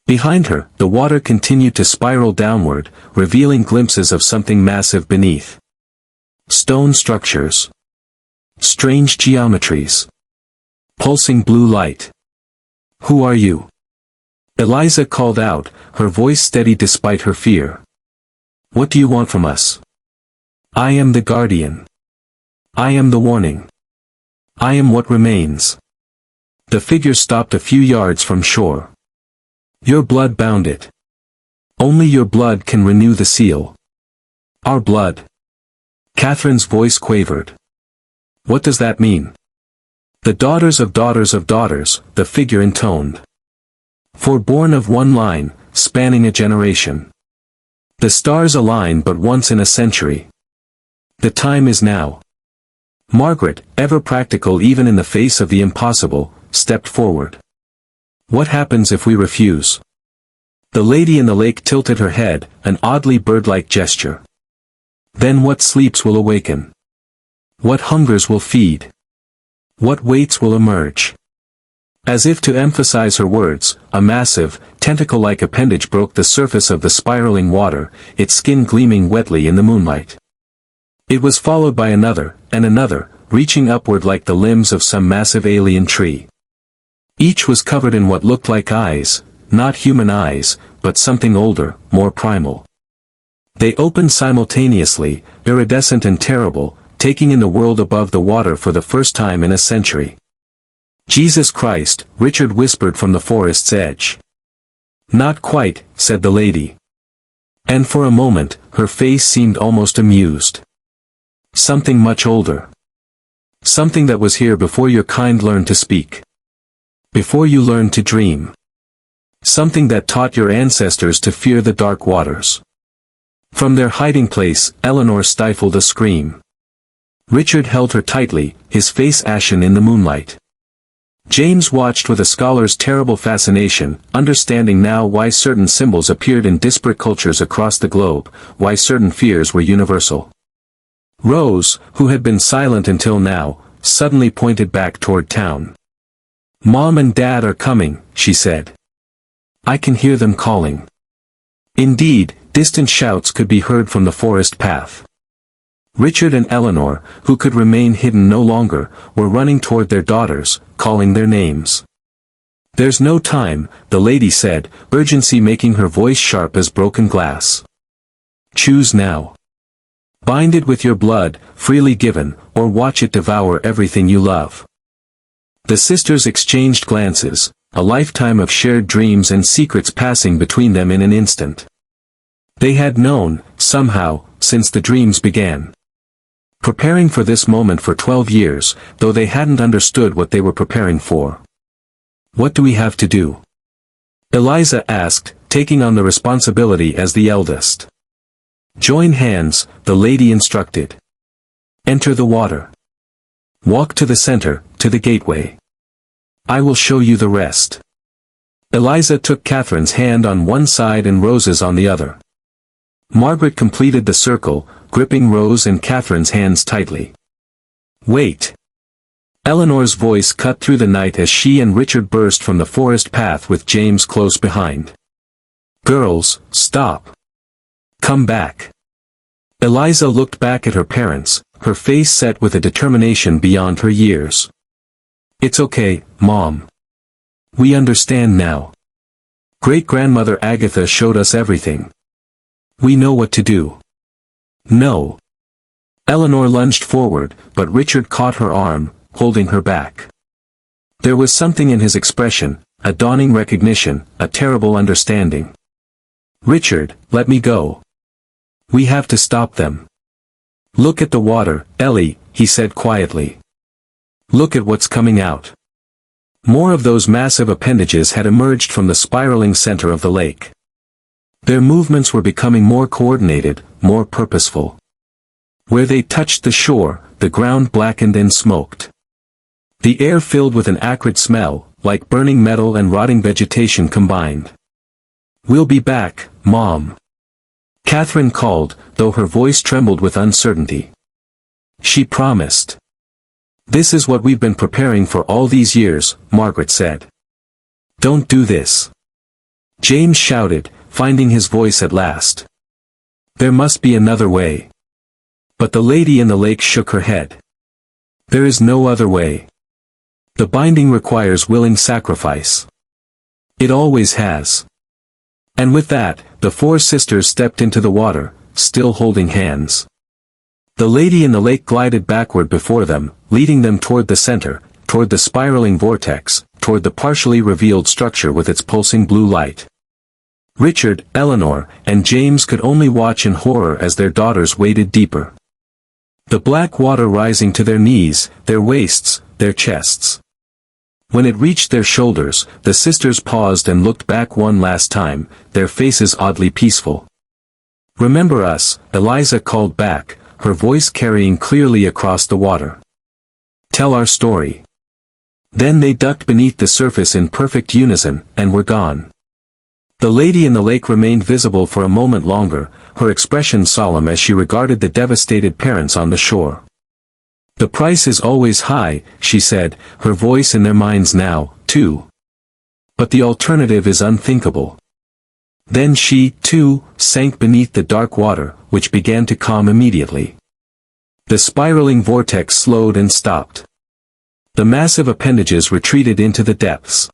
Behind her, the water continued to spiral downward, revealing glimpses of something massive beneath. Stone structures. Strange geometries. Pulsing blue light. "Who are you?" Eliza called out, her voice steady despite her fear. "What do you want from us?" "I am the guardian. I am the warning. I am what remains." The figure stopped a few yards from shore. "Your blood bound it. Only your blood can renew the seal." "Our blood?" Catherine's voice quavered. "What does that mean?" "The daughters of daughters of daughters," the figure intoned. "For born of one line, spanning a generation. The stars align but once in a century. The time is now." Margaret, ever practical even in the face of the impossible, stepped forward. "What happens if we refuse?" The lady in the lake tilted her head, an oddly bird-like gesture. "Then what sleeps will awaken. What hungers will feed. What waits will emerge." As if to emphasize her words, a massive, tentacle-like appendage broke the surface of the spiraling water, its skin gleaming wetly in the moonlight. It was followed by another, and another, reaching upward like the limbs of some massive alien tree. Each was covered in what looked like eyes, not human eyes, but something older, more primal. They opened simultaneously, iridescent and terrible, taking in the world above the water for the first time in a century. "Jesus Christ," Richard whispered from the forest's edge. "Not quite," said the lady. And for a moment, her face seemed almost amused. "Something much older. Something that was here before your kind learned to speak. Before you learned to dream. Something that taught your ancestors to fear the dark waters." From their hiding place, Eleanor stifled a scream. Richard held her tightly, his face ashen in the moonlight. James watched with a scholar's terrible fascination, understanding now why certain symbols appeared in disparate cultures across the globe, why certain fears were universal. Rose, who had been silent until now, suddenly pointed back toward town. "Mom and Dad are coming," she said. "I can hear them calling." Indeed, distant shouts could be heard from the forest path. Richard and Eleanor, who could remain hidden no longer, were running toward their daughters, calling their names. "There's no time," the lady said, urgency making her voice sharp as broken glass. "Choose now. Bind it with your blood, freely given, or watch it devour everything you love." The sisters exchanged glances, a lifetime of shared dreams and secrets passing between them in an instant. They had known, somehow, since the dreams began. Preparing for this moment for 12 years, though they hadn't understood what they were preparing for. "What do we have to do?" Eliza asked, taking on the responsibility as the eldest. "Join hands," the lady instructed. "Enter the water. Walk to the center, to the gateway. I will show you the rest." Eliza took Catherine's hand on one side and Rose's on the other. Margaret completed the circle, gripping Rose and Catherine's hands tightly. "Wait." Eleanor's voice cut through the night as she and Richard burst from the forest path with James close behind. "Girls, stop. Come back." Eliza looked back at her parents, her face set with a determination beyond her years. "It's okay, Mom. We understand now. Great-grandmother Agatha showed us everything. We know what to do." "No." Eleanor lunged forward, but Richard caught her arm, holding her back. There was something in his expression, a dawning recognition, a terrible understanding. "Richard, let me go. We have to stop them." "Look at the water, Ellie," he said quietly. "Look at what's coming out." More of those massive appendages had emerged from the spiraling center of the lake. Their movements were becoming more coordinated, more purposeful. Where they touched the shore, the ground blackened and smoked. The air filled with an acrid smell, like burning metal and rotting vegetation combined. "We'll be back, Mom," Catherine called, though her voice trembled with uncertainty. "She promised." "This is what we've been preparing for all these years," Margaret said. "Don't do this," James shouted, finding his voice at last. "There must be another way." But the lady in the lake shook her head. "There is no other way. The binding requires willing sacrifice. It always has." And with that, the four sisters stepped into the water, still holding hands. The lady in the lake glided backward before them, leading them toward the center, toward the spiraling vortex, toward the partially revealed structure with its pulsing blue light. Richard, Eleanor, and James could only watch in horror as their daughters waded deeper. The black water rising to their knees, their waists, their chests. When it reached their shoulders, the sisters paused and looked back one last time, their faces oddly peaceful. "Remember us," Eliza called back, her voice carrying clearly across the water. "Tell our story." Then they ducked beneath the surface in perfect unison, and were gone. The lady in the lake remained visible for a moment longer, her expression solemn as she regarded the devastated parents on the shore. "The price is always high," she said, her voice in their minds now, too. "But the alternative is unthinkable." Then she, too, sank beneath the dark water, which began to calm immediately. The spiraling vortex slowed and stopped. The massive appendages retreated into the depths.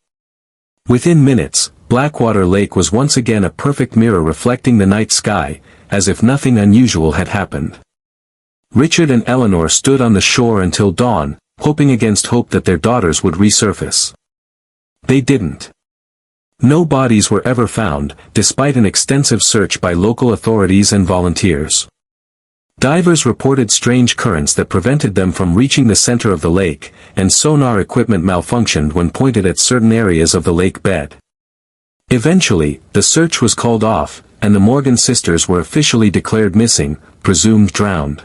Within minutes, Blackwater Lake was once again a perfect mirror reflecting the night sky, as if nothing unusual had happened. Richard and Eleanor stood on the shore until dawn, hoping against hope that their daughters would resurface. They didn't. No bodies were ever found, despite an extensive search by local authorities and volunteers. Divers reported strange currents that prevented them from reaching the center of the lake, and sonar equipment malfunctioned when pointed at certain areas of the lake bed. Eventually, the search was called off, and the Morgan sisters were officially declared missing, presumed drowned.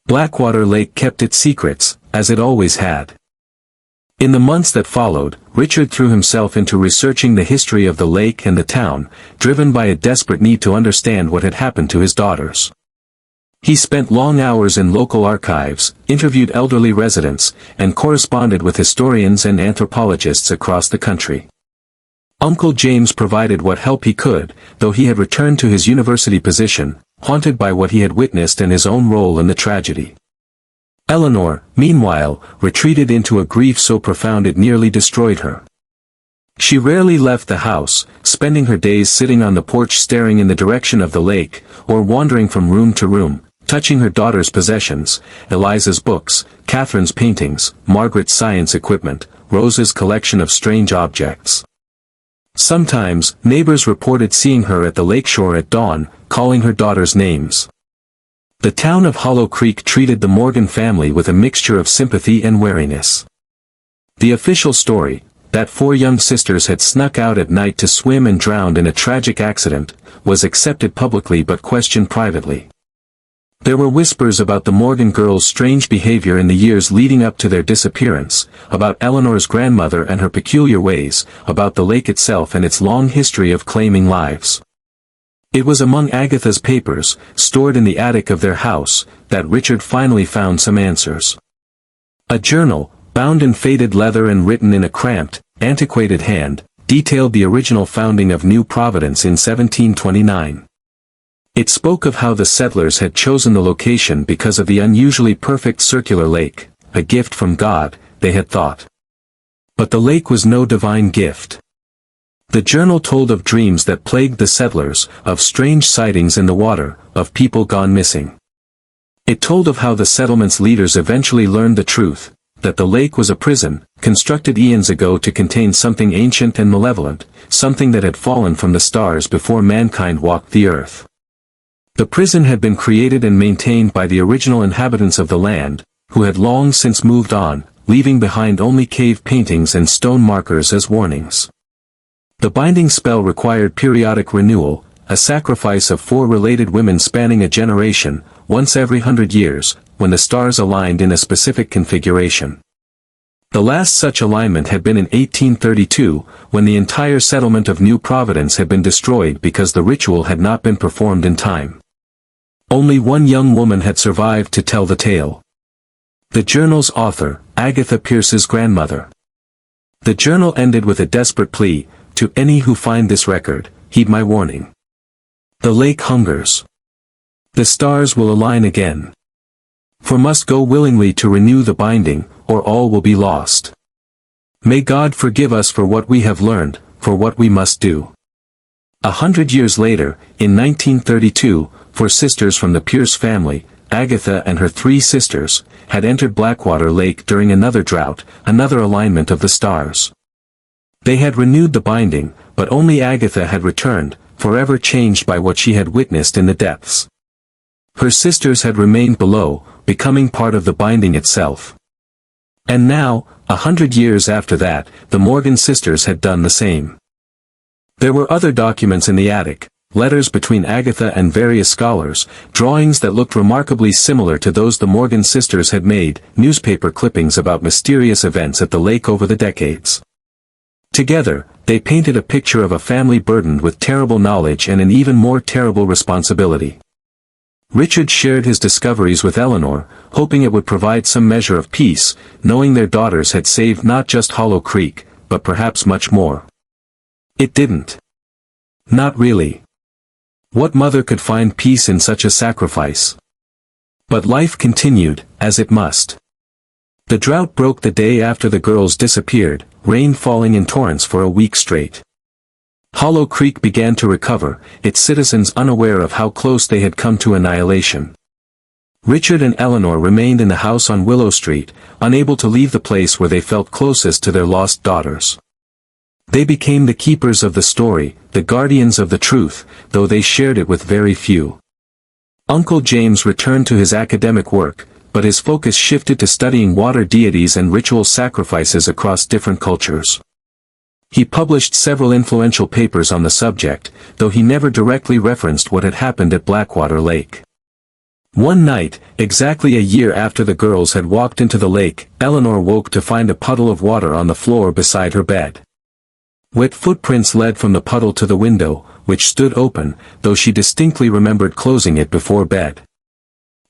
Blackwater Lake kept its secrets, as it always had. In the months that followed, Richard threw himself into researching the history of the lake and the town, driven by a desperate need to understand what had happened to his daughters. He spent long hours in local archives, interviewed elderly residents, and corresponded with historians and anthropologists across the country. Uncle James provided what help he could, though he had returned to his university position, haunted by what he had witnessed and his own role in the tragedy. Eleanor, meanwhile, retreated into a grief so profound it nearly destroyed her. She rarely left the house, spending her days sitting on the porch staring in the direction of the lake, or wandering from room to room, touching her daughter's possessions, Eliza's books, Catherine's paintings, Margaret's science equipment, Rose's collection of strange objects. Sometimes, neighbors reported seeing her at the lakeshore at dawn, calling her daughters names. The town of Hollow Creek treated the Morgan family with a mixture of sympathy and wariness. The official story, that 4 young sisters had snuck out at night to swim and drowned in a tragic accident, was accepted publicly but questioned privately. There were whispers about the Morgan girls' strange behavior in the years leading up to their disappearance, about Eleanor's grandmother and her peculiar ways, about the lake itself and its long history of claiming lives. It was among Agatha's papers, stored in the attic of their house, that Richard finally found some answers. A journal, bound in faded leather and written in a cramped, antiquated hand, detailed the original founding of New Providence in 1729. It spoke of how the settlers had chosen the location because of the unusually perfect circular lake, a gift from God, they had thought. But the lake was no divine gift. The journal told of dreams that plagued the settlers, of strange sightings in the water, of people gone missing. It told of how the settlement's leaders eventually learned the truth, that the lake was a prison, constructed eons ago to contain something ancient and malevolent, something that had fallen from the stars before mankind walked the earth. The prison had been created and maintained by the original inhabitants of the land, who had long since moved on, leaving behind only cave paintings and stone markers as warnings. The binding spell required periodic renewal, a sacrifice of 4 related women spanning a generation, once every 100 years, when the stars aligned in a specific configuration. The last such alignment had been in 1832, when the entire settlement of New Providence had been destroyed because the ritual had not been performed in time. Only one young woman had survived to tell the tale. The journal's author, Agatha Pierce's grandmother. The journal ended with a desperate plea, "To any who find this record, heed my warning. The lake hungers. The stars will align again. For must go willingly to renew the binding, or all will be lost. May God forgive us for what we have learned, for what we must do." 100 years later, in 1932, 4 sisters from the Pierce family, Agatha and her 3 sisters, had entered Blackwater Lake during another drought, another alignment of the stars. They had renewed the binding, but only Agatha had returned, forever changed by what she had witnessed in the depths. Her sisters had remained below, becoming part of the binding itself. And now, 100 years after that, the Morgan sisters had done the same. There were other documents in the attic, letters between Agatha and various scholars, drawings that looked remarkably similar to those the Morgan sisters had made, newspaper clippings about mysterious events at the lake over the decades. Together, they painted a picture of a family burdened with terrible knowledge and an even more terrible responsibility. Richard shared his discoveries with Eleanor, hoping it would provide some measure of peace, knowing their daughters had saved not just Hollow Creek, but perhaps much more. It didn't. Not really. What mother could find peace in such a sacrifice? But life continued, as it must. The drought broke the day after the girls disappeared, rain falling in torrents for a week straight. Hollow Creek began to recover, its citizens unaware of how close they had come to annihilation. Richard and Eleanor remained in the house on Willow Street, unable to leave the place where they felt closest to their lost daughters. They became the keepers of the story, the guardians of the truth, though they shared it with very few. Uncle James returned to his academic work, but his focus shifted to studying water deities and ritual sacrifices across different cultures. He published several influential papers on the subject, though he never directly referenced what had happened at Blackwater Lake. One night, exactly a year after the girls had walked into the lake, Eleanor woke to find a puddle of water on the floor beside her bed. Wet footprints led from the puddle to the window, which stood open, though she distinctly remembered closing it before bed.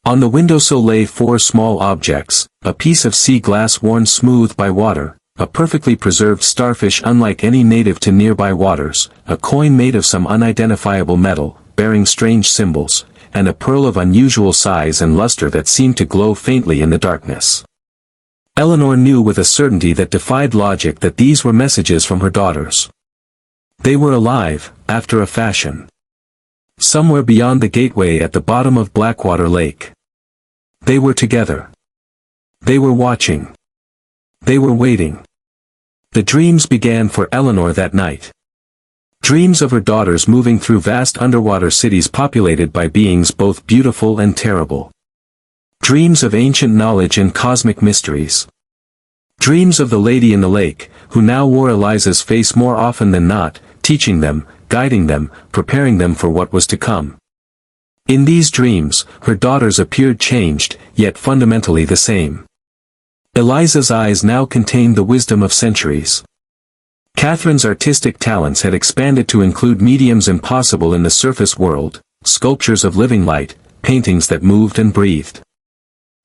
On the windowsill lay 4 small objects: a piece of sea glass worn smooth by water, a perfectly preserved starfish unlike any native to nearby waters, a coin made of some unidentifiable metal, bearing strange symbols, and a pearl of unusual size and luster that seemed to glow faintly in the darkness. Eleanor knew with a certainty that defied logic that these were messages from her daughters. They were alive, after a fashion. Somewhere beyond the gateway at the bottom of Blackwater Lake. They were together. They were watching. They were waiting. The dreams began for Eleanor that night. Dreams of her daughters moving through vast underwater cities populated by beings both beautiful and terrible. Dreams of ancient knowledge and cosmic mysteries. Dreams of the lady in the lake, who now wore Eliza's face more often than not, teaching them, guiding them, preparing them for what was to come. In these dreams, her daughters appeared changed, yet fundamentally the same. Eliza's eyes now contained the wisdom of centuries. Catherine's artistic talents had expanded to include mediums impossible in the surface world, sculptures of living light, paintings that moved and breathed.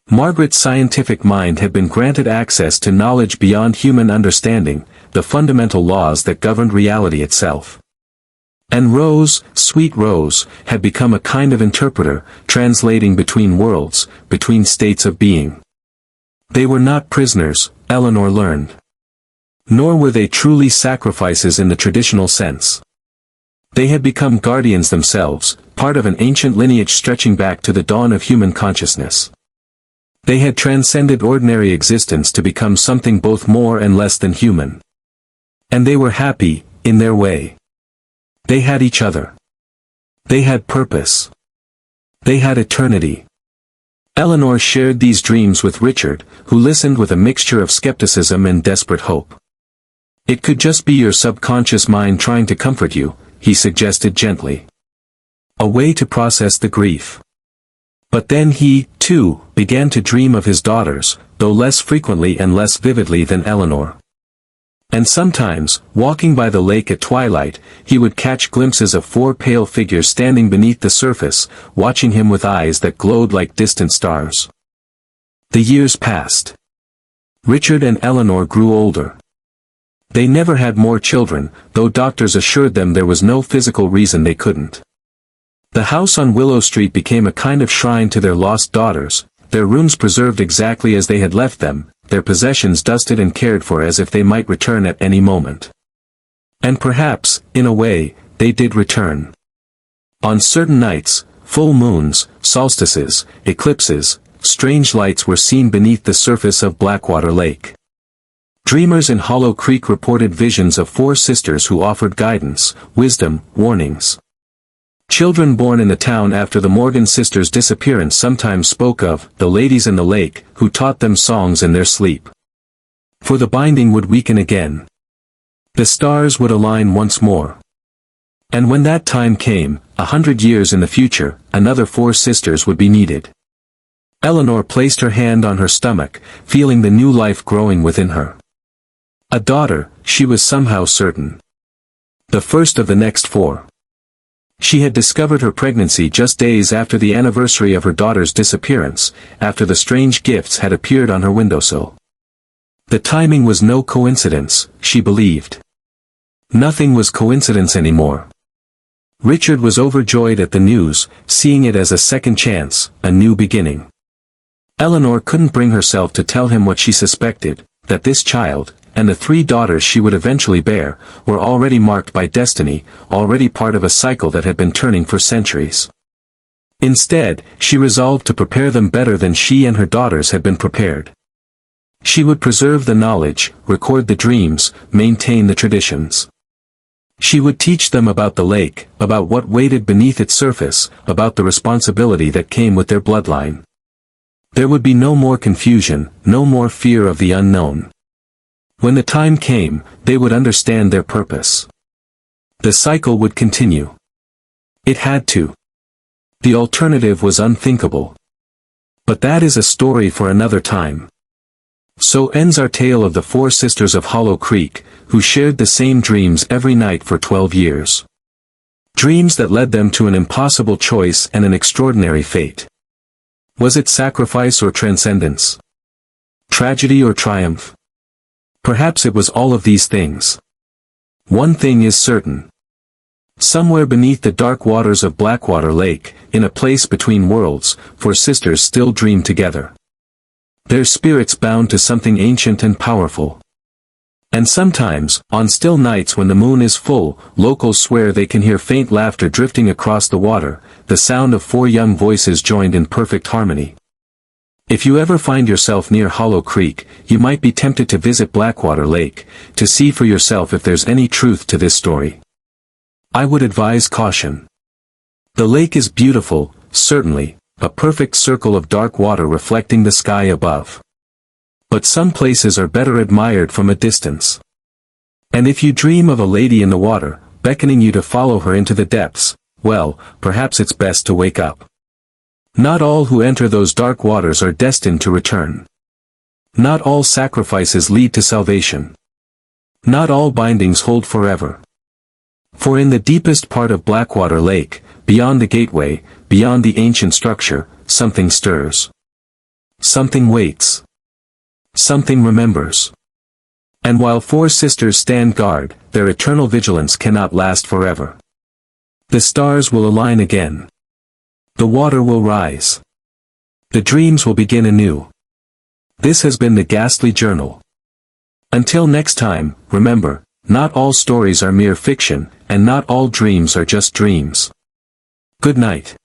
Margaret's scientific mind had been granted access to knowledge beyond human understanding, the fundamental laws that governed reality itself. And Rose, sweet Rose, had become a kind of interpreter, translating between worlds, between states of being. They were not prisoners, Eleanor learned. Nor were they truly sacrifices in the traditional sense. They had become guardians themselves, part of an ancient lineage stretching back to the dawn of human consciousness. They had transcended ordinary existence to become something both more and less than human. And they were happy, in their way. They had each other. They had purpose. They had eternity. Eleanor shared these dreams with Richard, who listened with a mixture of skepticism and desperate hope. "It could just be your subconscious mind trying to comfort you," he suggested gently. A way to process the grief. But then he, too, began to dream of his daughters, though less frequently and less vividly than Eleanor. And sometimes, walking by the lake at twilight, he would catch glimpses of 4 pale figures standing beneath the surface, watching him with eyes that glowed like distant stars. The years passed. Richard and Eleanor grew older. They never had more children, though doctors assured them there was no physical reason they couldn't. The house on Willow Street became a kind of shrine to their lost daughters, their rooms preserved exactly as they had left them, their possessions dusted and cared for as if they might return at any moment. And perhaps, in a way, they did return. On certain nights, full moons, solstices, eclipses, strange lights were seen beneath the surface of Blackwater Lake. Dreamers in Hollow Creek reported visions of 4 sisters who offered guidance, wisdom, warnings. Children born in the town after the Morgan sisters' disappearance sometimes spoke of the ladies in the lake, who taught them songs in their sleep. For the binding would weaken again. The stars would align once more. And when that time came, 100 years in the future, another 4 sisters would be needed. Eleanor placed her hand on her stomach, feeling the new life growing within her. A daughter, she was somehow certain. The first of the next 4. She had discovered her pregnancy just days after the anniversary of her daughter's disappearance, after the strange gifts had appeared on her windowsill. The timing was no coincidence, she believed. Nothing was coincidence anymore. Richard was overjoyed at the news, seeing it as a second chance, a new beginning. Eleanor couldn't bring herself to tell him what she suspected, that this child, and the 3 daughters she would eventually bear, were already marked by destiny, already part of a cycle that had been turning for centuries. Instead, she resolved to prepare them better than she and her daughters had been prepared. She would preserve the knowledge, record the dreams, maintain the traditions. She would teach them about the lake, about what waited beneath its surface, about the responsibility that came with their bloodline. There would be no more confusion, no more fear of the unknown. When the time came, they would understand their purpose. The cycle would continue. It had to. The alternative was unthinkable. But that is a story for another time. So ends our tale of the 4 sisters of Hollow Creek, who shared the same dreams every night for 12 years. Dreams that led them to an impossible choice and an extraordinary fate. Was it sacrifice or transcendence? Tragedy or triumph? Perhaps it was all of these things. One thing is certain. Somewhere beneath the dark waters of Blackwater Lake, in a place between worlds, four sisters still dream together. Their spirits bound to something ancient and powerful. And sometimes, on still nights when the moon is full, locals swear they can hear faint laughter drifting across the water, the sound of four young voices joined in perfect harmony. If you ever find yourself near Hollow Creek, you might be tempted to visit Blackwater Lake, to see for yourself if there's any truth to this story. I would advise caution. The lake is beautiful, certainly, a perfect circle of dark water reflecting the sky above. But some places are better admired from a distance. And if you dream of a lady in the water, beckoning you to follow her into the depths, well, perhaps it's best to wake up. Not all who enter those dark waters are destined to return. Not all sacrifices lead to salvation. Not all bindings hold forever. For in the deepest part of Blackwater Lake, beyond the gateway, beyond the ancient structure, something stirs. Something waits. Something remembers. And while four sisters stand guard, their eternal vigilance cannot last forever. The stars will align again. The water will rise. The dreams will begin anew. This has been the Ghastly Journal. Until next time, remember, not all stories are mere fiction, and not all dreams are just dreams. Good night.